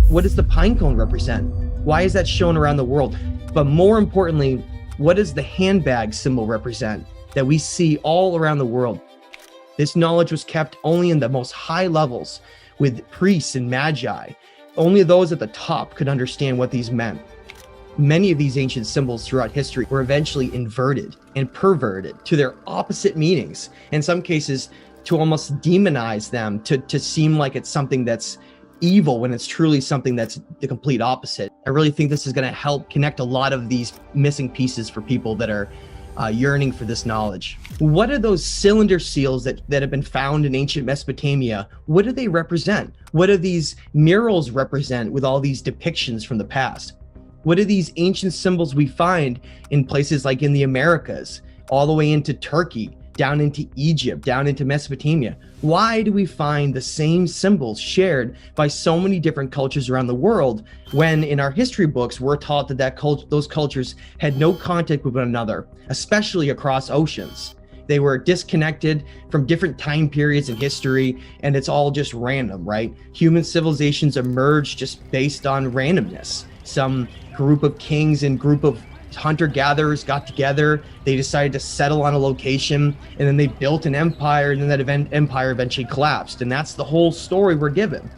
What does the pine cone represent? Why is that shown around the world? But more importantly, what does the handbag symbol represent that we see all around the world? This knowledge was kept only in the most high levels with priests and magi. Only those at the top could understand what these meant. Many of these ancient symbols throughout history were eventually inverted and perverted to their opposite meanings. In some cases, to almost demonize them, to seem like it's something that's evil when it's truly something that's the complete opposite. I really think this is going to help connect a lot of these missing pieces for people that are yearning for this knowledge. What are those cylinder seals that have been found in ancient Mesopotamia? What do they represent? What do these murals represent with all these depictions from the past? What are these ancient symbols we find in places like in the Americas, all the way into Turkey, down into Egypt, down into Mesopotamia? Why do we find the same symbols shared by so many different cultures around the world when in our history books we're taught that those cultures had no contact with one another, especially across oceans? They were disconnected from different time periods in history, and it's all just random, right? Human civilizations emerged just based on randomness. Some group of kings and group of hunter-gatherers got together, they decided to settle on a location, and then they built an empire, and then that empire eventually collapsed. And that's the whole story we're given.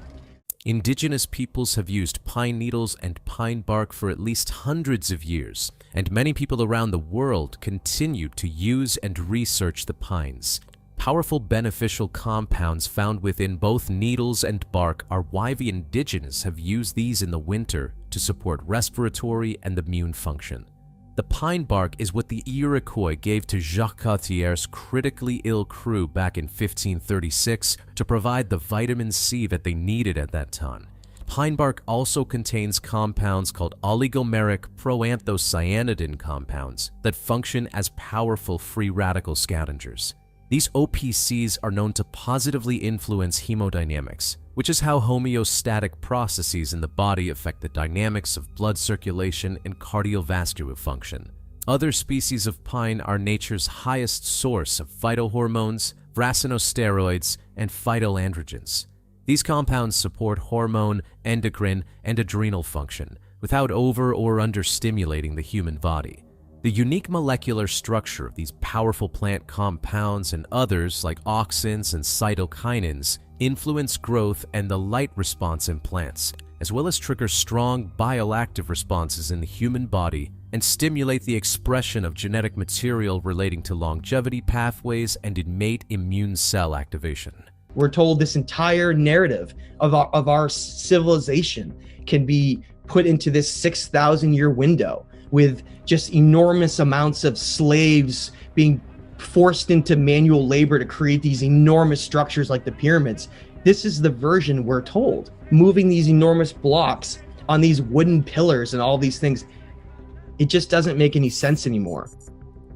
Indigenous peoples have used pine needles and pine bark for at least hundreds of years, and many people around the world continue to use and research the pines. Powerful beneficial compounds found within both needles and bark are why the indigenous have used these in the winter to support respiratory and immune function. The pine bark is what the Iroquois gave to Jacques Cartier's critically ill crew back in 1536 to provide the vitamin C that they needed at that time. Pine bark also contains compounds called oligomeric proanthocyanidin compounds that function as powerful free radical scavengers. These OPCs are known to positively influence hemodynamics, which is how homeostatic processes in the body affect the dynamics of blood circulation and cardiovascular function. Other species of pine are nature's highest source of phytohormones, racinosteroids, and phytoandrogens. These compounds support hormone, endocrine, and adrenal function without over or understimulating the human body. The unique molecular structure of these powerful plant compounds and others like auxins and cytokinins influence growth and the light response in plants, as well as trigger strong bioactive responses in the human body and stimulate the expression of genetic material relating to longevity pathways and innate immune cell activation. We're told this entire narrative of our civilization can be put into this 6,000-year window with just enormous amounts of slaves being forced into manual labor to create these enormous structures like the pyramids. This is the version we're told. Moving these enormous blocks on these wooden pillars and all these things, it just doesn't make any sense anymore.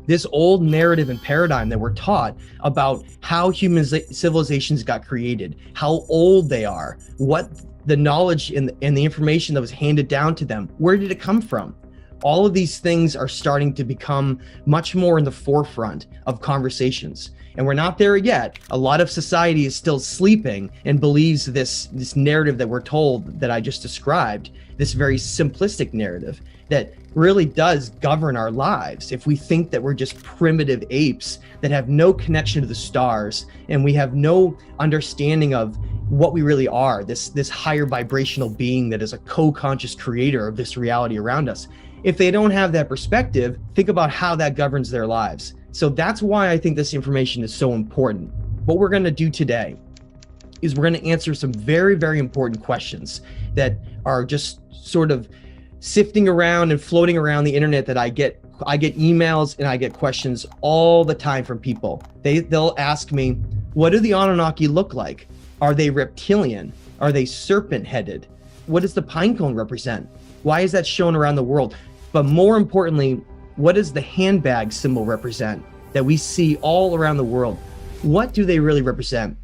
This old narrative and paradigm that we're taught about how human civilizations got created, how old they are, what the knowledge and the information that was handed down to them, where did it come from? All of these things are starting to become much more in the forefront of conversations. And we're not there yet. A lot of society is still sleeping and believes this narrative that we're told that I just described, this very simplistic narrative that really does govern our lives. If we think that we're just primitive apes that have no connection to the stars and we have no understanding of what we really are, this higher vibrational being that is a co-conscious creator of this reality around us. If they don't have that perspective, think about how that governs their lives. So that's why I think this information is so important. What we're going to do today is we're going to answer some very, very important questions that are just sort of sifting around and floating around the internet that I get emails and I get questions all the time from people. They'll ask me, what do the Anunnaki look like? Are they reptilian? Are they serpent-headed? What does the pine cone represent? Why is that shown around the world? But more importantly, what does the handbag symbol represent that we see all around the world? What do they really represent?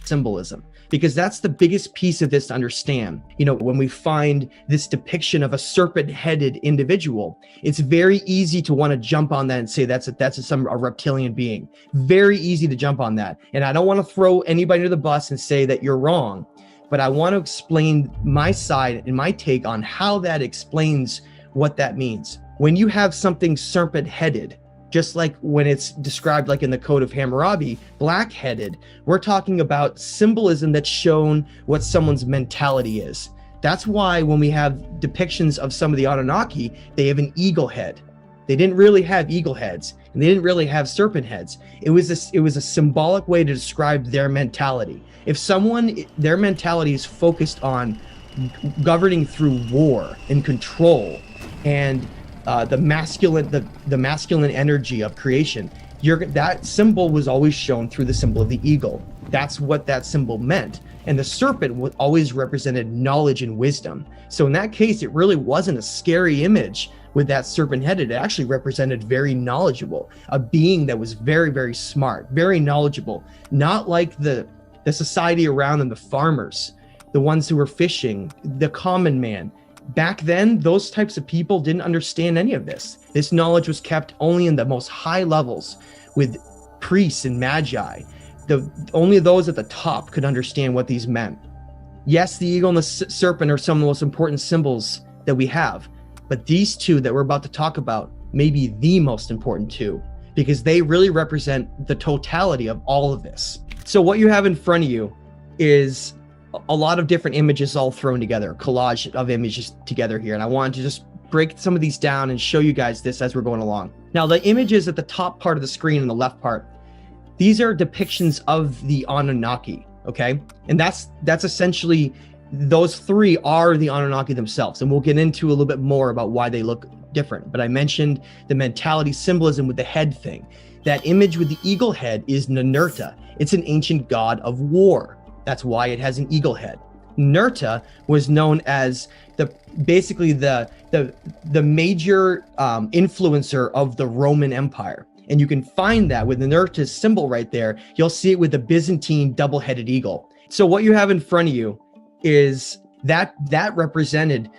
Symbolism. Because that's the biggest piece of this to understand. You know, when we find this depiction of a serpent-headed individual, it's very easy to want to jump on that and say that's a reptilian being. Very easy to jump on that. And I don't want to throw anybody to the bus and say that you're wrong. but I want to explain my side and my take on how that explains what that means. When you have something serpent-headed, just like when it's described like in the Code of Hammurabi, black-headed, we're talking about symbolism that's shown what someone's mentality is. That's why when we have depictions of some of the Anunnaki, they have an eagle head. They didn't really have eagle heads, and they didn't really have serpent heads. It was a symbolic way to describe their mentality. If their mentality is focused on governing through war and control and the masculine energy of creation, that symbol was always shown through the symbol of the eagle. That's what that symbol meant. And the serpent always represented knowledge and wisdom. So in that case, it really wasn't a scary image with that serpent headed. It actually represented very knowledgeable, a being that was very, very smart, very knowledgeable, not like the society around them, the farmers, the ones who were fishing, the common man. Back then, those types of people didn't understand any of this. This knowledge was kept only in the most high levels with priests and magi. Only those at the top could understand what these meant. Yes, the eagle and the serpent are some of the most important symbols that we have, but these two that we're about to talk about may be the most important two, because they really represent the totality of all of this. So what you have in front of you is a lot of different images all thrown together, a collage of images together here. And I wanted to just break some of these down and show you guys this as we're going along. Now, the images at the top part of the screen and the left part, these are depictions of the Anunnaki, okay? And that's essentially, those three are the Anunnaki themselves. And we'll get into a little bit more about why they look different. But I mentioned the mentality symbolism with the head thing. That image with the eagle head is Ninurta. It's an ancient god of war. That's why it has an eagle head. Ninurta was known as basically the major influencer of the Roman Empire. And you can find that with Ninurta's symbol right there. You'll see it with the Byzantine double-headed eagle. So what you have in front of you is that represented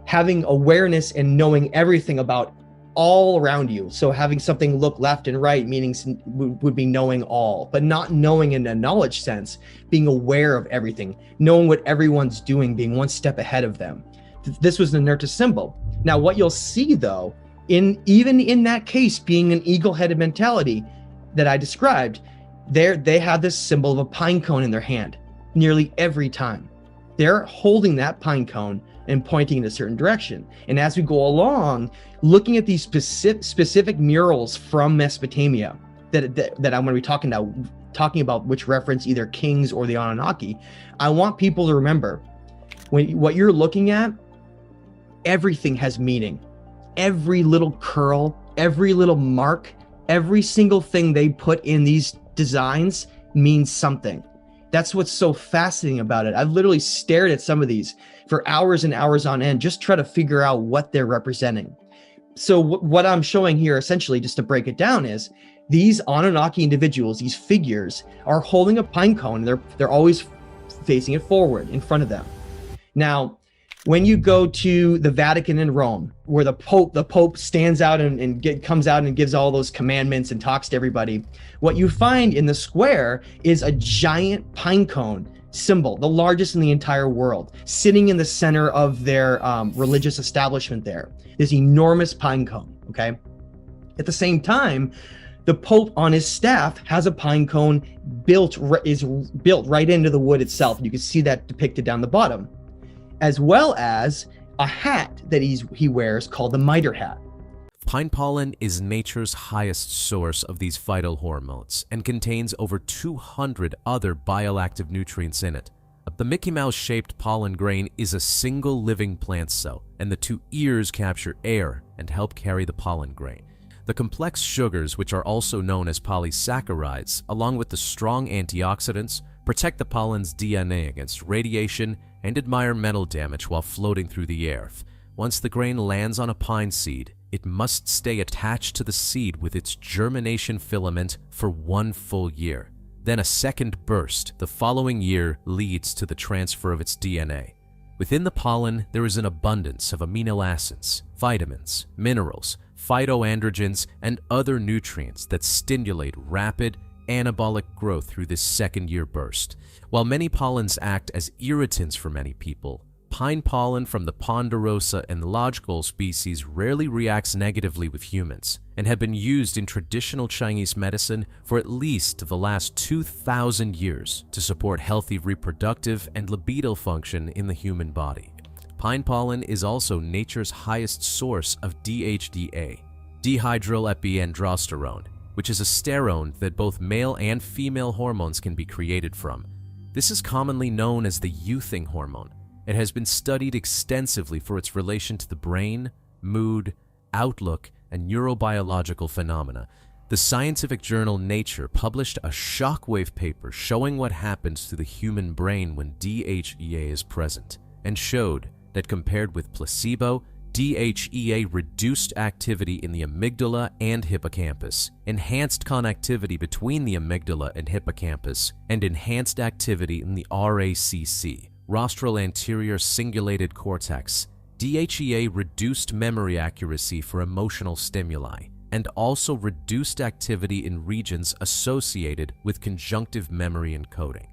having awareness and knowing everything about all around you. So having something look left and right, meaning would be knowing all, but not knowing in a knowledge sense, being aware of everything, knowing what everyone's doing, being one step ahead of them. This was the Ninurta symbol. Now, what you'll see though, even in that case, being an eagle-headed mentality that I described, they have this symbol of a pine cone in their hand nearly every time. They're holding that pine cone and pointing in a certain direction. And as we go along, looking at these specific murals from Mesopotamia that I'm going to be talking about, which reference either kings or the Anunnaki, I want people to remember what you're looking at, everything has meaning. Every little curl, every little mark, every single thing they put in these designs means something. That's what's so fascinating about it. I've literally stared at some of these for hours and hours on end, just try to figure out what they're representing. So what I'm showing here, essentially, just to break it down, is these Anunnaki individuals, these figures, are holding a pine cone. They're always facing it forward in front of them. Now, when you go to the Vatican in Rome, where the Pope stands out and comes out and gives all those commandments and talks to everybody, what you find in the square is a giant pine cone symbol, the largest in the entire world, sitting in the center of their religious establishment there. This enormous pine cone, okay? At the same time, the Pope on his staff has a pine cone built right into the wood itself. You can see that depicted down the bottom, as well as a hat that he wears called the mitre hat. Pine pollen is nature's highest source of these vital hormones and contains over 200 other bioactive nutrients in it. The Mickey Mouse-shaped pollen grain is a single living plant cell, and the two ears capture air and help carry the pollen grain. The complex sugars, which are also known as polysaccharides, along with the strong antioxidants, protect the pollen's DNA against radiation and environmental damage while floating through the air. Once the grain lands on a pine seed, it must stay attached to the seed with its germination filament for 1 full year. Then a second burst the following year leads to the transfer of its DNA. Within the pollen, there is an abundance of amino acids, vitamins, minerals, phytoandrogens, and other nutrients that stimulate rapid, anabolic growth through this second-year burst. While many pollens act as irritants for many people, pine pollen from the Ponderosa and lodgepole species rarely reacts negatively with humans and have been used in traditional Chinese medicine for at least the last 2,000 years to support healthy reproductive and libido function in the human body. Pine pollen is also nature's highest source of DHEA, dihydroepiandrosterone, which is a sterone that both male and female hormones can be created from. This is commonly known as the youthing hormone. It has been studied extensively for its relation to the brain, mood, outlook, and neurobiological phenomena. The scientific journal Nature published a shockwave paper showing what happens to the human brain when DHEA is present, and showed that compared with placebo, DHEA reduced activity in the amygdala and hippocampus, enhanced connectivity between the amygdala and hippocampus, and enhanced activity in the RACC, rostral anterior cingulated cortex. DHEA reduced memory accuracy for emotional stimuli and also reduced activity in regions associated with conjunctive memory encoding.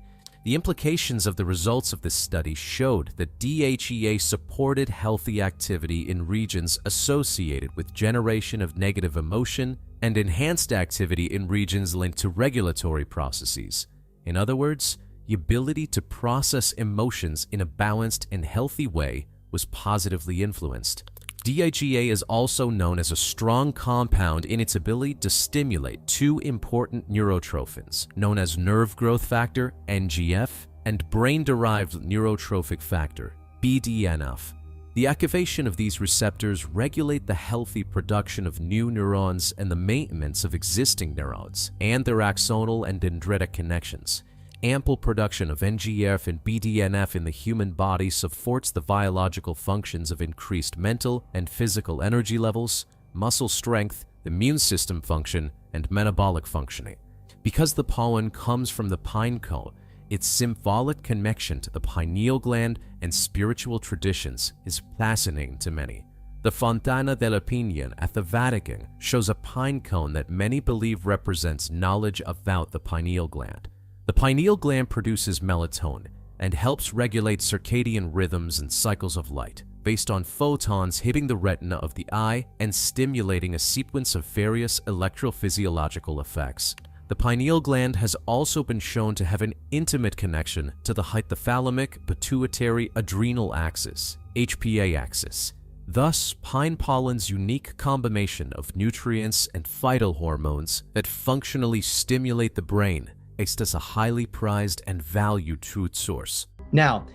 The implications of the results of this study showed that DHEA supported healthy activity in regions associated with generation of negative emotion and enhanced activity in regions linked to regulatory processes. In other words, the ability to process emotions in a balanced and healthy way was positively influenced. DHEA is also known as a strong compound in its ability to stimulate two important neurotrophins, known as nerve growth factor, NGF, and brain-derived neurotrophic factor, BDNF. The activation of these receptors regulate the healthy production of new neurons and the maintenance of existing neurons, and their axonal and dendritic connections. Ample production of NGF and BDNF in the human body supports the biological functions of increased mental and physical energy levels, muscle strength, immune system function, and metabolic functioning. Because the pollen comes from the pine cone, its symbolic connection to the pineal gland and spiritual traditions is fascinating to many. The Fontana della Pina at the Vatican shows a pine cone that many believe represents knowledge about the pineal gland. The pineal gland produces melatonin and helps regulate circadian rhythms and cycles of light based on photons hitting the retina of the eye and stimulating a sequence of various electrophysiological effects. The pineal gland has also been shown to have an intimate connection to the hypothalamic pituitary adrenal axis, HPA axis. Thus, pine pollen's unique combination of nutrients and phytohormones that functionally stimulate the brain makes this a highly prized and valued food source. Now,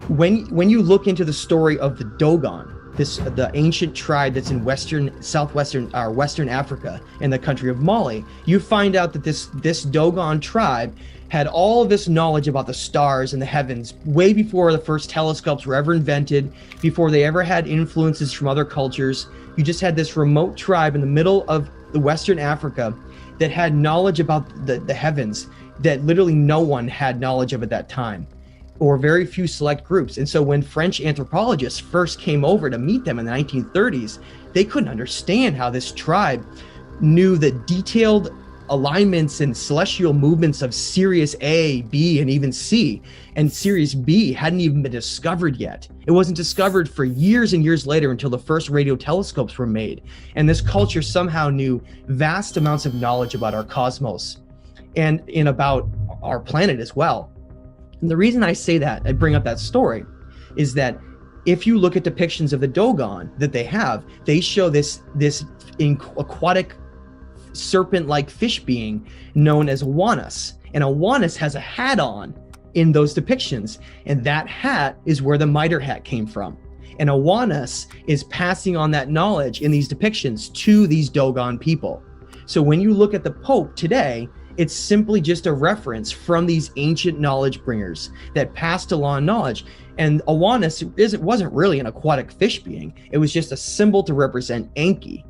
when you look into the story of the Dogon, the ancient tribe that's in western Africa in the country of Mali, you find out that this Dogon tribe had all of this knowledge about the stars and the heavens way before the first telescopes were ever invented, before they ever had influences from other cultures. You just had this remote tribe in the middle of the Western Africa that had knowledge about the heavens that literally no one had knowledge of at that time, or very few select groups. And so when French anthropologists first came over to meet them in the 1930s, they couldn't understand how this tribe knew the detailed alignments and celestial movements of Sirius A, B, and even C. And Sirius B hadn't even been discovered yet. It wasn't discovered for years and years later until the first radio telescopes were made. And this culture somehow knew vast amounts of knowledge about our cosmos and about our planet as well. And the reason I say that, I bring up that story, is that if you look at depictions of the Dogon that they have, they show this aquatic serpent-like fish being known as Awanas. And Awanas has a hat on in those depictions, and that hat is where the mitre hat came from. And Awanas is passing on that knowledge in these depictions to these Dogon people. So when you look at the Pope today, it's simply just a reference from these ancient knowledge bringers that passed along knowledge. And Awanas wasn't really an aquatic fish being. It was just a symbol to represent Enki.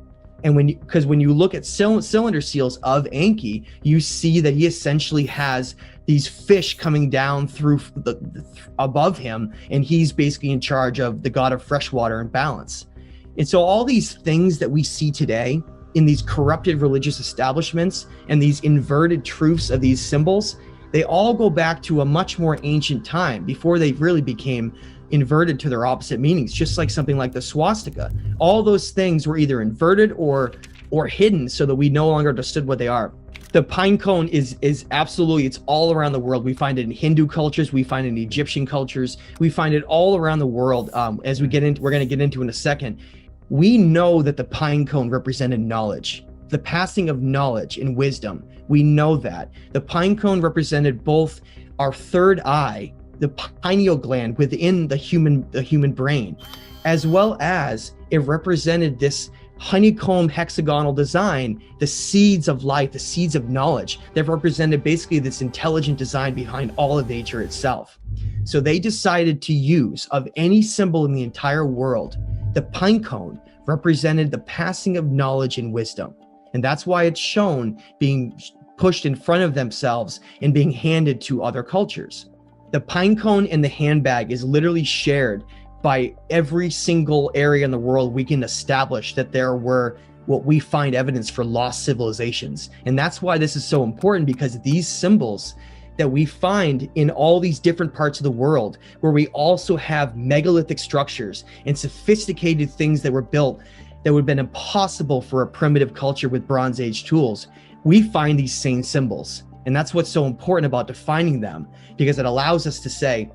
And when you look at cylinder seals of Enki, you see that he essentially has these fish coming down through above him, and he's basically in charge of the god of freshwater and balance. And so all these things that we see today in these corrupted religious establishments and these inverted truths of these symbols, they all go back to a much more ancient time before they really became inverted to their opposite meanings, just like something like the swastika. All those things were either inverted or hidden so that we no longer understood what they are. The pine cone is absolutely, it's all around the world. We find it in Hindu cultures, we find it in Egyptian cultures, we find it all around the world. As we're going to get into in a second, we know that the pine cone represented knowledge, the passing of knowledge and wisdom. We know that. The pine cone represented both our third eye, the pineal gland within the human brain, as well as it represented this honeycomb hexagonal design, the seeds of life, the seeds of knowledge that represented basically this intelligent design behind all of nature itself. So they decided to use, of any symbol in the entire world, the pine cone represented the passing of knowledge and wisdom. And that's why it's shown being pushed in front of themselves and being handed to other cultures. The pine cone in the handbag is literally shared by every single area in the world. We can establish that there were what we find evidence for lost civilizations. And that's why this is so important, because these symbols that we find in all these different parts of the world, where we also have megalithic structures and sophisticated things that were built that would have been impossible for a primitive culture with Bronze Age tools, we find these same symbols. And that's what's so important about defining them, because it allows us to say,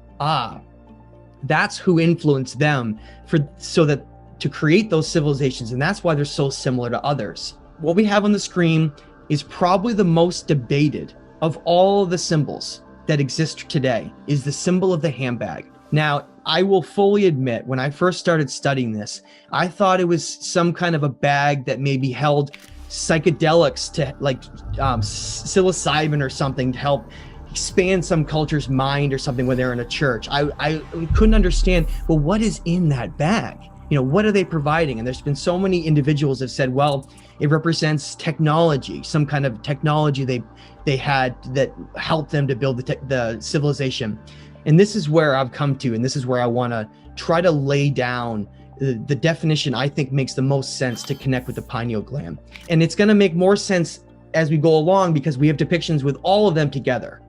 that's who influenced them to create those civilizations. And that's why they're so similar to others. What we have on the screen is probably the most debated of all of the symbols that exist today, is the symbol of the handbag. Now, I will fully admit, when I first started studying this, I thought it was some kind of a bag that maybe held psychedelics, to like psilocybin or something, to help expand some culture's mind or something when they're in a church. I couldn't understand, well, what is in that bag? You know, what are they providing? And there's been so many individuals that said, well, it represents technology, some kind of technology they had that helped them to build the civilization. And this is where I've come to, and this is where I want to try to lay down the definition I think makes the most sense to connect with the pineal gland. And it's going to make more sense as we go along, because we have depictions with all of them together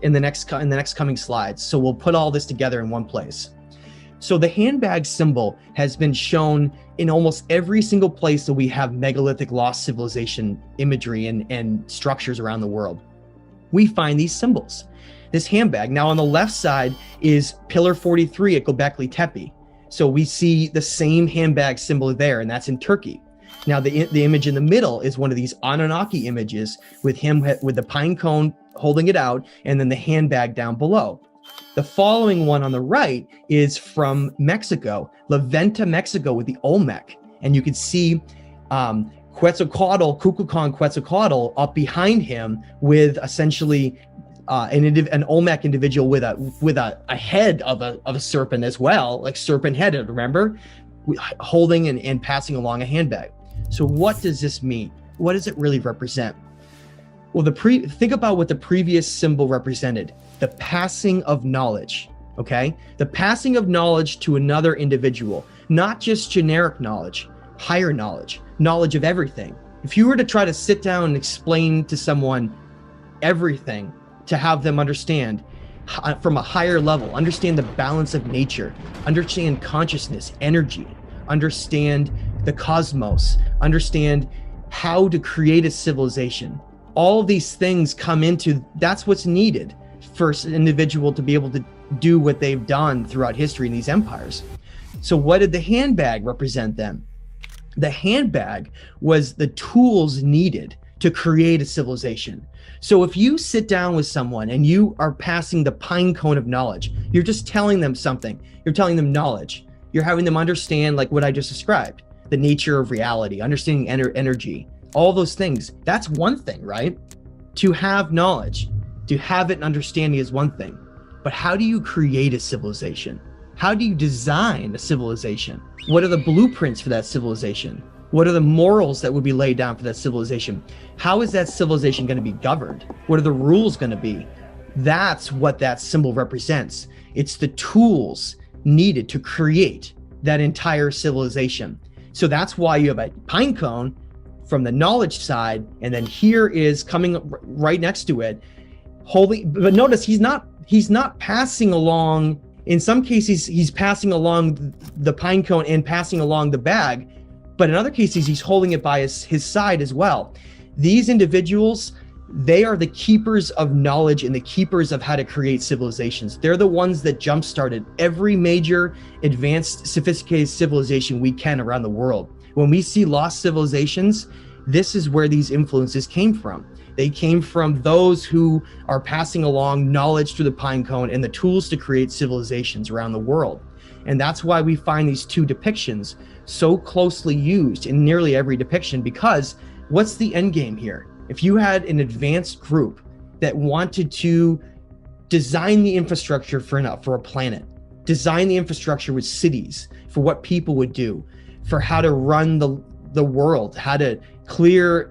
in the next coming slides. So we'll put all this together in one place. So the handbag symbol has been shown in almost every single place that we have megalithic lost civilization imagery and structures around the world. We find these symbols. This handbag, now on the left side is Pillar 43 at Göbekli Tepe. So we see the same handbag symbol there, and that's in Turkey. Now the image in the middle is one of these Anunnaki images with the pine cone holding it out, and then the handbag down below. The following one on the right is from Mexico, La Venta, Mexico, with the Olmec. And you can see Quetzalcoatl, Kukulkan Quetzalcoatl up behind him with essentially an Olmec individual with a head of a serpent as well, like serpent headed, remember? Holding and passing along a handbag. So what does this mean? What does it really represent? Well, think about what the previous symbol represented, the passing of knowledge, okay? The passing of knowledge to another individual, not just generic knowledge, higher knowledge, knowledge of everything. If you were to try to sit down and explain to someone everything to have them understand from a higher level, understand the balance of nature, understand consciousness, energy, understand the cosmos, understand how to create a civilization. All these things come into, that's what's needed for an individual to be able to do what they've done throughout history in these empires. So what did the handbag represent then? The handbag was the tools needed to create a civilization. So if you sit down with someone and you are passing the pine cone of knowledge, you're just telling them something. You're telling them knowledge. You're having them understand, like what I just described, the nature of reality, understanding energy, all those things. That's one thing, right? To have knowledge, to have it and understanding is one thing. But how do you create a civilization? How do you design a civilization? What are the blueprints for that civilization? What are the morals that would be laid down for that civilization? How is that civilization going to be governed? What are the rules going to be? That's what that symbol represents. It's the tools needed to create that entire civilization. So that's why you have a pine cone from the knowledge side, and then here is coming right next to it, holy. But notice he's not passing along. In some cases, he's passing along the pine cone and passing along the bag, but in other cases, he's holding it by his side as well. These individuals, they are the keepers of knowledge and the keepers of how to create civilizations. They're the ones that jump-started every major advanced, sophisticated civilization we can around the world. When we see lost civilizations, this is where these influences came from. They came from those who are passing along knowledge through the pine cone and the tools to create civilizations around the world. And that's why we find these two depictions so closely used in nearly every depiction, because what's the end game here? If you had an advanced group that wanted to design the infrastructure for a planet, design the infrastructure with cities, for what people would do, for how to run the world, how to clear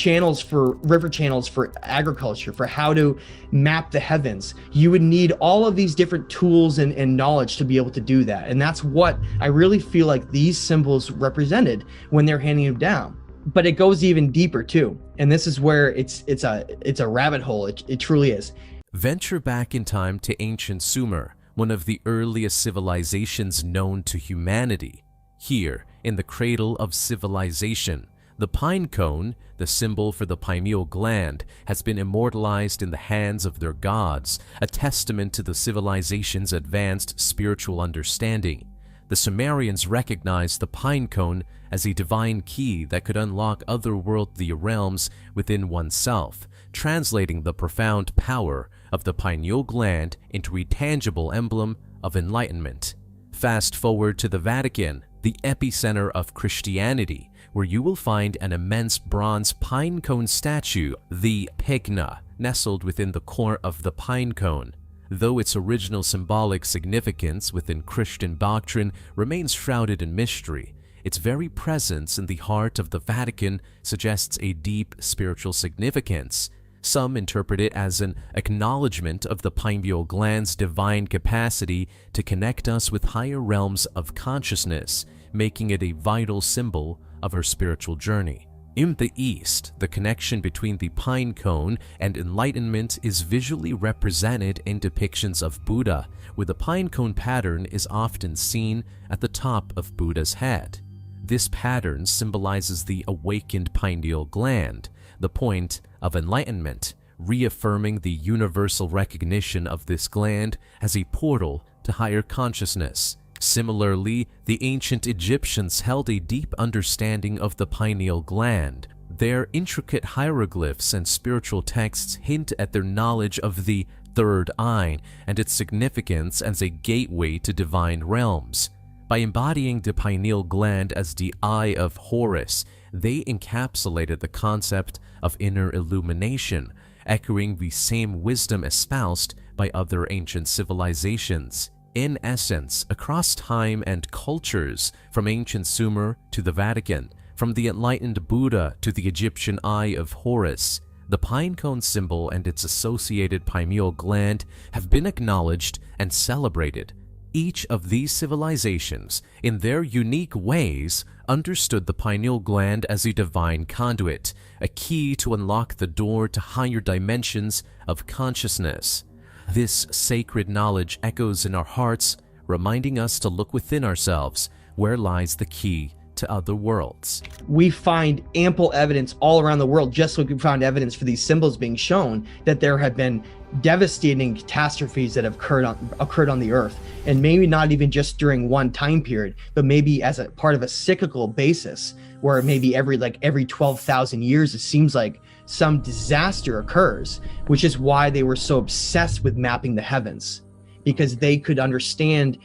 river channels for agriculture, for how to map the heavens, you would need all of these different tools and knowledge to be able to do that. And that's what I really feel like these symbols represented when they're handing them down. But it goes even deeper too. And this is where it's a rabbit hole. It truly is. Venture back in time to ancient Sumer, one of the earliest civilizations known to humanity. Here, in the cradle of civilization, the pine cone, the symbol for the pineal gland, has been immortalized in the hands of their gods, a testament to the civilization's advanced spiritual understanding. The Sumerians recognized the pine cone as a divine key that could unlock otherworldly realms within oneself, translating the profound power of the pineal gland into a tangible emblem of enlightenment. Fast forward to the Vatican, the epicenter of Christianity, where you will find an immense bronze pine cone statue, the Pegna, nestled within the core of the pine cone. Though its original symbolic significance within Christian doctrine remains shrouded in mystery, its very presence in the heart of the Vatican suggests a deep spiritual significance. Some interpret it as an acknowledgement of the pineal gland's divine capacity to connect us with higher realms of consciousness, making it a vital symbol of our spiritual journey. In the East, the connection between the pine cone and enlightenment is visually represented in depictions of Buddha, where the pine cone pattern is often seen at the top of Buddha's head. This pattern symbolizes the awakened pineal gland, the point of enlightenment, reaffirming the universal recognition of this gland as a portal to higher consciousness. Similarly, the ancient Egyptians held a deep understanding of the pineal gland. Their intricate hieroglyphs and spiritual texts hint at their knowledge of the third eye and its significance as a gateway to divine realms. By embodying the pineal gland as the eye of Horus, they encapsulated the concept of inner illumination, echoing the same wisdom espoused by other ancient civilizations. In essence, across time and cultures, from ancient Sumer to the Vatican, from the enlightened Buddha to the Egyptian eye of Horus, the pine cone symbol and its associated pineal gland have been acknowledged and celebrated. Each of these civilizations, in their unique ways, understood the pineal gland as a divine conduit, a key to unlock the door to higher dimensions of consciousness. This sacred knowledge echoes in our hearts, reminding us to look within ourselves, where lies the key to other worlds. We find ample evidence all around the world, just like we found evidence for these symbols being shown, that there have been devastating catastrophes that have occurred on the earth, and maybe not even just during one time period, but maybe as a part of a cyclical basis, where maybe every 12,000 years it seems like some disaster occurs, which is why they were so obsessed with mapping the heavens, because they could understand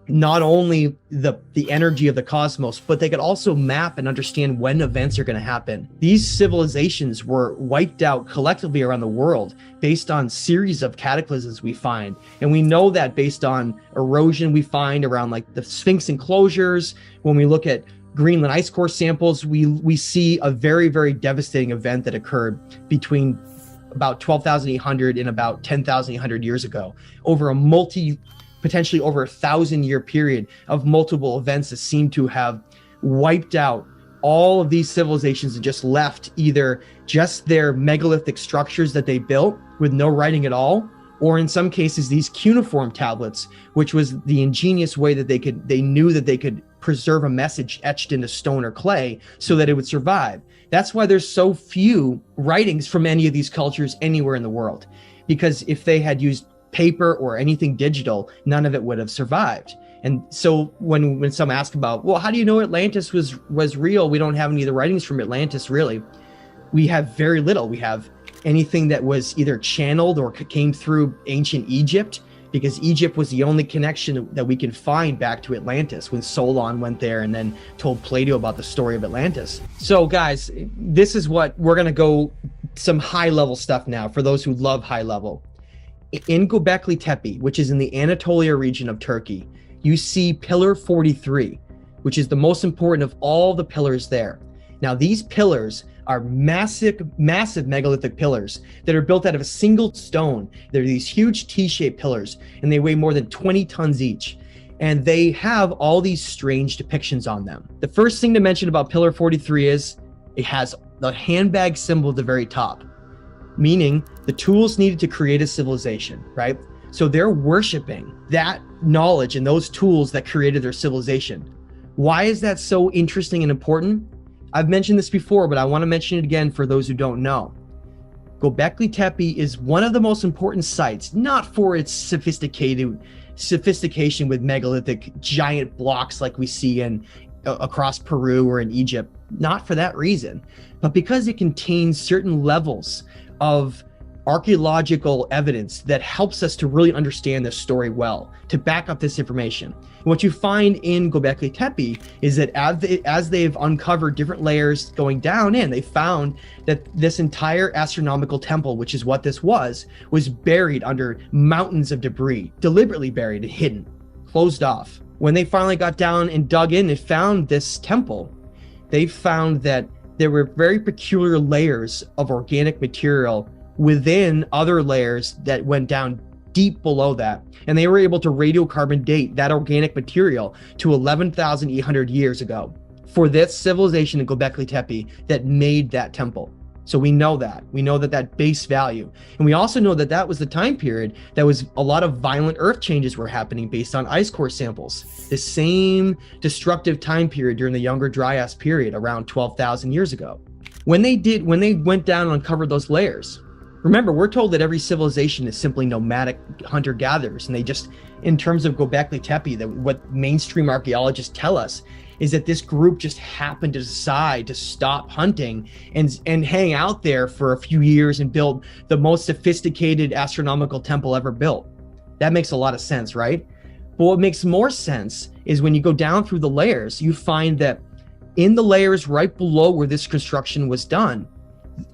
not only the energy of the cosmos, but they could also map and understand when events are going to happen. These civilizations were wiped out collectively around the world based on series of cataclysms we find. And we know that based on erosion we find around like the Sphinx enclosures. When we look at Greenland ice core samples, we see a very, very devastating event that occurred between about 12,800 and about 10,800 years ago, over potentially over 1,000-year period of multiple events that seem to have wiped out all of these civilizations have just left either just their megalithic structures that they built with no writing at all, or in some cases these cuneiform tablets, which was the ingenious way that they knew that they could preserve a message etched into stone or clay so that it would survive. That's why there's so few writings from any of these cultures anywhere in the world, because if they had used paper or anything digital, none of it would have survived. And so when some ask about, well, how do you know Atlantis was real? We don't have any of the writings from Atlantis, really. We have very little. We have anything that was either channeled or came through ancient Egypt, because Egypt was the only connection that we can find back to Atlantis when Solon went there and then told Plato about the story of Atlantis. So guys, this is what we're going to go some high level stuff now for those who love high level. In Göbekli Tepe, which is in the Anatolia region of Turkey, you see Pillar 43, which is the most important of all the pillars there. Now, these pillars are massive megalithic pillars that are built out of a single stone. They're these huge T-shaped pillars, and they weigh more than 20 tons each. And they have all these strange depictions on them. The first thing to mention about Pillar 43 is it has the handbag symbol at the very top, meaning the tools needed to create a civilization, right? So they're worshiping that knowledge and those tools that created their civilization. Why is that so interesting and important? I've mentioned this before, but I want to mention it again for those who don't know. Göbekli Tepe is one of the most important sites, not for its sophistication with megalithic giant blocks like we see across Peru or in Egypt, not for that reason, but because it contains certain levels of archaeological evidence that helps us to really understand this story well, to back up this information. And what you find in Göbekli Tepe is that as they've uncovered different layers going down in, they found that this entire astronomical temple, which is what this was buried under mountains of debris, deliberately buried and hidden, closed off. When they finally got down and dug in and found this temple, they found that there were very peculiar layers of organic material within other layers that went down deep below that. And they were able to radiocarbon date that organic material to 11,800 years ago for this civilization in Göbekli Tepe that made that temple. So we know that base value. And we also know that was the time period that was a lot of violent earth changes were happening based on ice core samples. The same destructive time period during the Younger Dryas period around 12,000 years ago. When they went down and uncovered those layers, remember, we're told that every civilization is simply nomadic hunter-gatherers, and they just, in terms of Göbekli Tepe, that what mainstream archaeologists tell us is that this group just happened to decide to stop hunting and hang out there for a few years and build the most sophisticated astronomical temple ever built. That makes a lot of sense, right? But what makes more sense is when you go down through the layers, you find that in the layers right below where this construction was done,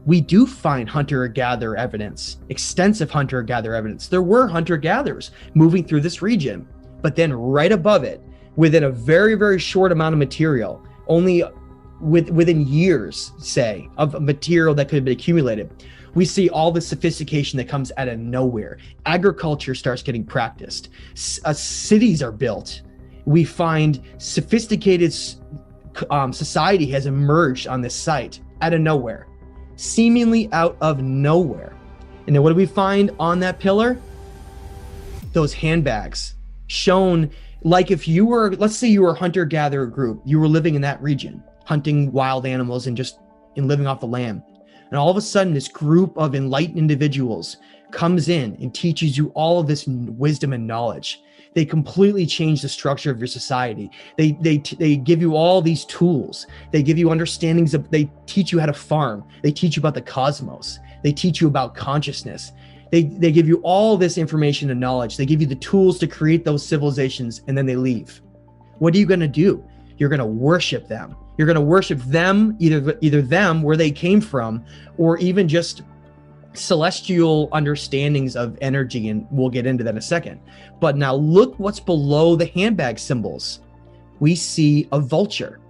we do find hunter-gatherer evidence, extensive hunter-gatherer evidence. There were hunter-gatherers moving through this region, but then right above it, within a very, very short amount of material, only within years, say, of material that could have been accumulated, we see all the sophistication that comes out of nowhere. Agriculture starts getting practiced. Cities are built. We find sophisticated society has emerged on this site out of nowhere. Seemingly out of nowhere. And then what do we find on that pillar? Those handbags shown like if you were, let's say you were a hunter-gatherer group, you were living in that region, hunting wild animals and living off the land. And all of a sudden, this group of enlightened individuals comes in and teaches you all of this wisdom and knowledge. They completely change the structure of your society. They give you all these tools. They give you understandings they teach you how to farm. They teach you about the cosmos. They teach you about consciousness. They give you all this information and knowledge. They give you the tools to create those civilizations, and then they leave. What are you going to do? You're going to worship them. You're going to worship them, either them where they came from, or even just celestial understandings of energy, and we'll get into that in a second. But now look what's below the handbag symbols. We see a vulture,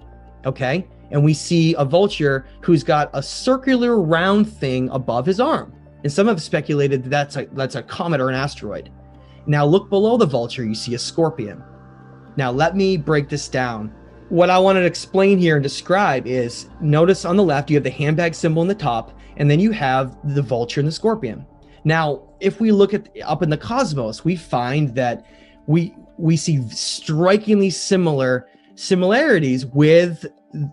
okay? And we see a vulture who's got a circular round thing above his arm. And some have speculated that that's a comet or an asteroid. Now look below the vulture, you see a scorpion. Now let me break this down what I wanted to explain here and describe is, notice on the left, you have the handbag symbol in the top, and then you have the vulture and the scorpion. Now, if we look at up in the cosmos, we find that we see strikingly similarities with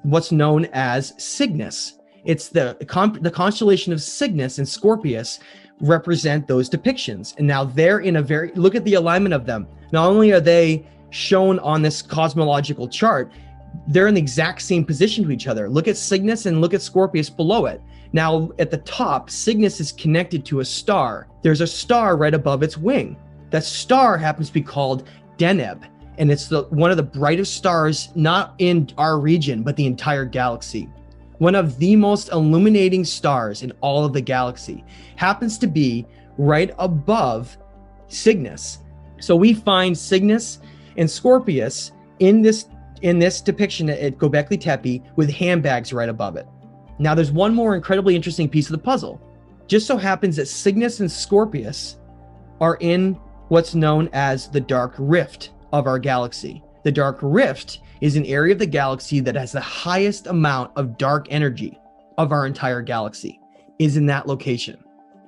what's known as Cygnus. It's the constellation of Cygnus and Scorpius represent those depictions. And now they're in a look at the alignment of them. Not only are they shown on this cosmological chart, they're in the exact same position to each other. Look at Cygnus and look at Scorpius below it. Now at the top, Cygnus is connected to a star. There's a star right above its wing. That star happens to be called Deneb, and it's one of the brightest stars, not in our region, but the entire galaxy. One of the most illuminating stars in all of the galaxy happens to be right above Cygnus. So we find Cygnus and Scorpius in this depiction at Göbekli Tepe with handbags right above it. Now there's one more incredibly interesting piece of the puzzle. Just so happens that Cygnus and Scorpius are in what's known as the Dark Rift of our galaxy. The Dark Rift is an area of the galaxy that has the highest amount of dark energy of our entire galaxy, is in that location.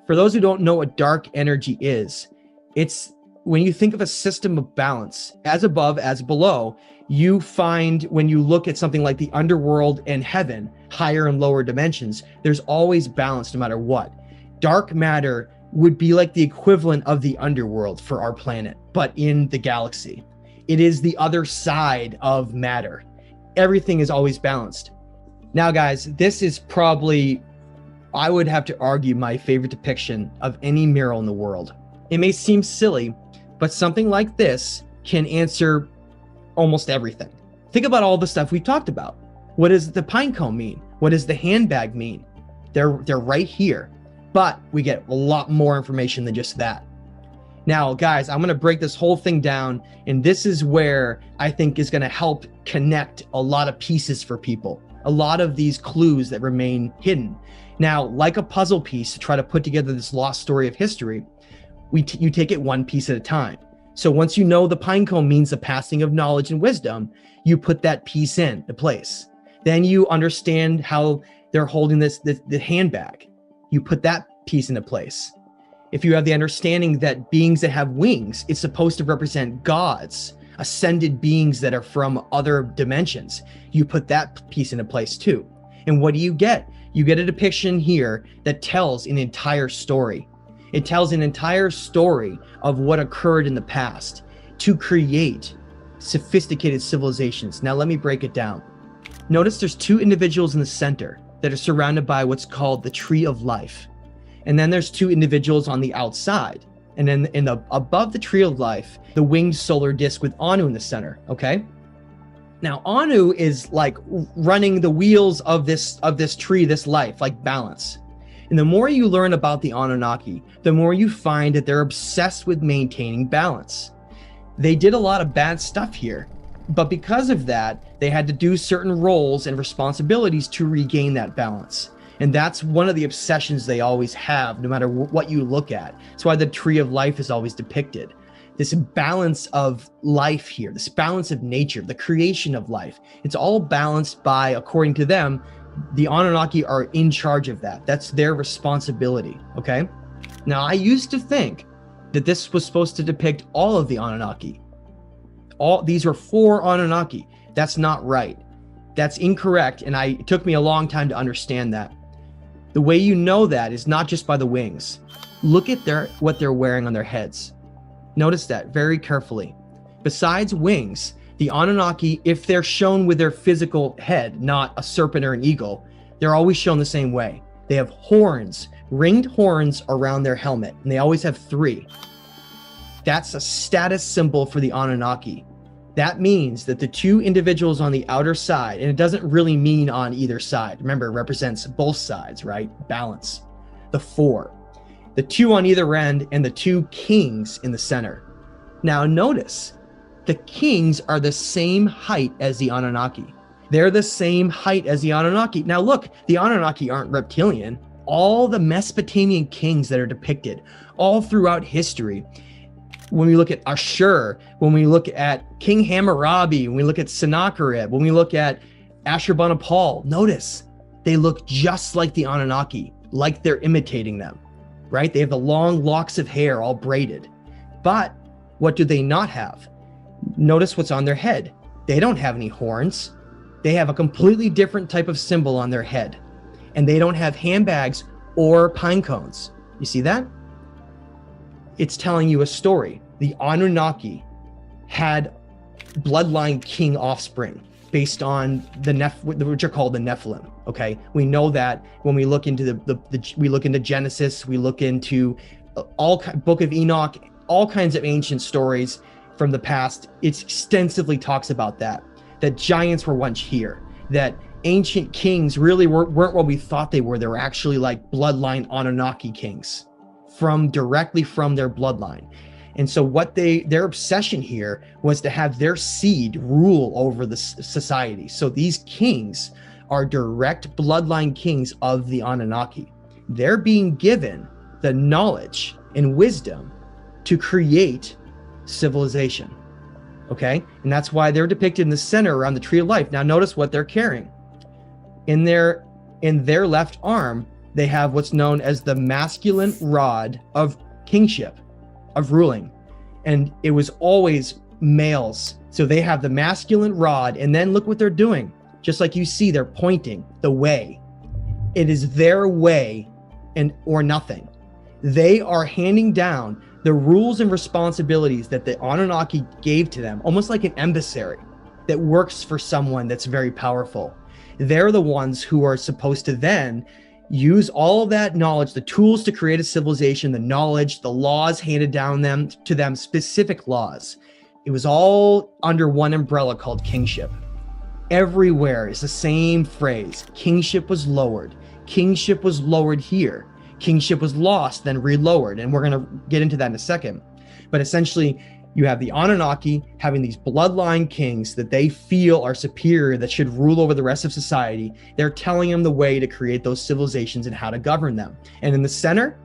For those who don't know what dark energy is, it's when you think of a system of balance, as above, as below, you find when you look at something like the underworld and heaven, higher and lower dimensions, there's always balance no matter what. Dark matter would be like the equivalent of the underworld for our planet, but in the galaxy. It is the other side of matter. Everything is always balanced. Now, guys, this is probably, I would have to argue, my favorite depiction of any mural in the world. It may seem silly, but something like this can answer almost everything. Think about all the stuff we talked about. What does the pine cone mean? What does the handbag mean? They're right here, but we get a lot more information than just that. Now, guys, I'm going to break this whole thing down, and this is where I think is going to help connect a lot of pieces for people, a lot of these clues that remain hidden. Now, like a puzzle piece to try to put together this lost story of history, you take it one piece at a time. So once you know the pine cone means the passing of knowledge and wisdom, you put that piece into place. Then you understand how they're holding the handbag. You put that piece into place. If you have the understanding that beings that have wings, it's supposed to represent gods, ascended beings that are from other dimensions, you put that piece into place too. And what do you get? You get a depiction here that tells an entire story. It tells an entire story of what occurred in the past to create sophisticated civilizations. Now let me break it down. Notice there's two individuals in the center that are surrounded by what's called the Tree of Life. And then there's two individuals on the outside. And then above the Tree of Life, the winged solar disk with Anu in the center, okay? Now, Anu is like running the wheels of this tree, this life, like balance. And the more you learn about the Anunnaki, the more you find that they're obsessed with maintaining balance. They did a lot of bad stuff here, but because of that, they had to do certain roles and responsibilities to regain that balance. And that's one of the obsessions they always have, no matter what you look at. That's why the Tree of Life is always depicted. This balance of life here, this balance of nature, the creation of life. It's all balanced by, according to them, the Anunnaki are in charge of that. That's their responsibility, okay? Now, I used to think that this was supposed to depict all of the Anunnaki. These were 4 Anunnaki. That's not right. That's incorrect, and it took me a long time to understand that. The way you know that is not just by the wings. Look at what they're wearing on their heads. Notice that very carefully. Besides wings, the Anunnaki, if they're shown with their physical head, not a serpent or an eagle, they're always shown the same way. They have horns, ringed horns around their helmet, and they always have 3. That's a status symbol for the Anunnaki. That means that the 2 individuals on the outer side, and it doesn't really mean on either side. Remember, it represents both sides, right? Balance. The 4. The 2 on either end, and the 2 kings in the center. Now notice, the kings are the same height as the Anunnaki. They're the same height as the Anunnaki. Now look, the Anunnaki aren't reptilian. All the Mesopotamian kings that are depicted all throughout history when we look at Ashur, when we look at King Hammurabi, when we look at Sennacherib, when we look at Ashurbanipal, notice they look just like the Anunnaki, like they're imitating them, right? They have the long locks of hair all braided. But what do they not have? Notice what's on their head. They don't have any horns. They have a completely different type of symbol on their head. And they don't have handbags or pine cones. You see that? It's telling you a story. The Anunnaki had bloodline king offspring based on which are called the Nephilim. Okay, we know that when we look into we look into Genesis, we look into Book of Enoch, all kinds of ancient stories from the past. It extensively talks about that giants were once here, that ancient kings really weren't what we thought they were. They were actually like bloodline Anunnaki kings directly from their bloodline. And so their obsession here was to have their seed rule over the society. So these kings are direct bloodline kings of the Anunnaki. They're being given the knowledge and wisdom to create civilization. Okay? And that's why they're depicted in the center around the tree of life. Now notice what they're carrying. In their left arm, they have what's known as the masculine rod of kingship, of ruling. And it was always males. So they have the masculine rod, and then look what they're doing. Just like you see, they're pointing the way. It is their way or nothing. They are handing down the rules and responsibilities that the Anunnaki gave to them, almost like an emissary that works for someone that's very powerful. They're the ones who are supposed to then use all of that knowledge, the tools to create a civilization, the knowledge, the laws handed down to them, specific laws. It was all under one umbrella called kingship. Everywhere is the same phrase. Kingship was lowered. Kingship was lowered here. Kingship was lost, then relowered. And we're going to get into that in a second. But essentially, you have the Anunnaki having these bloodline kings that they feel are superior, that should rule over the rest of society. They're telling them the way to create those civilizations and how to govern them. And in the center,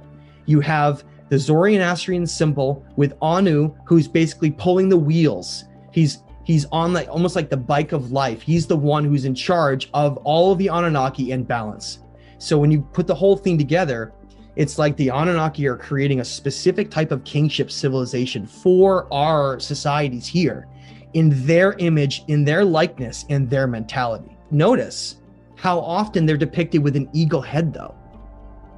you have the Zoroastrian symbol with Anu, who's basically pulling the wheels. He's on almost like the bike of life. He's the one who's in charge of all of the Anunnaki in balance. So when you put the whole thing together, it's like the Anunnaki are creating a specific type of kingship civilization for our societies here, in their image, in their likeness, in their mentality. Notice how often they're depicted with an eagle head, though,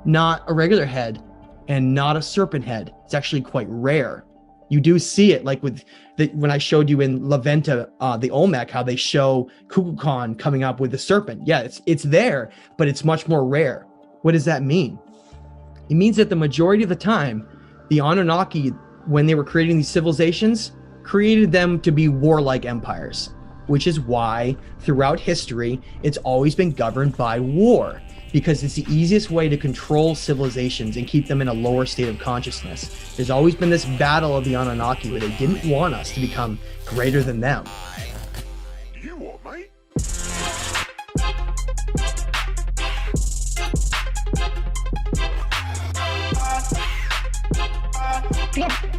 not a regular head and not a serpent head. It's actually quite rare. You do see it, like when I showed you in La Venta, the Olmec, how they show Kukulkan coming up with the serpent. Yeah, it's there, but it's much more rare. What does that mean? It means that the majority of the time, the Anunnaki, when they were creating these civilizations, created them to be warlike empires, which is why throughout history, it's always been governed by war, because it's the easiest way to control civilizations and keep them in a lower state of consciousness. There's always been this battle of the Anunnaki where they didn't want us to become greater than them. You what, mate? Yeah.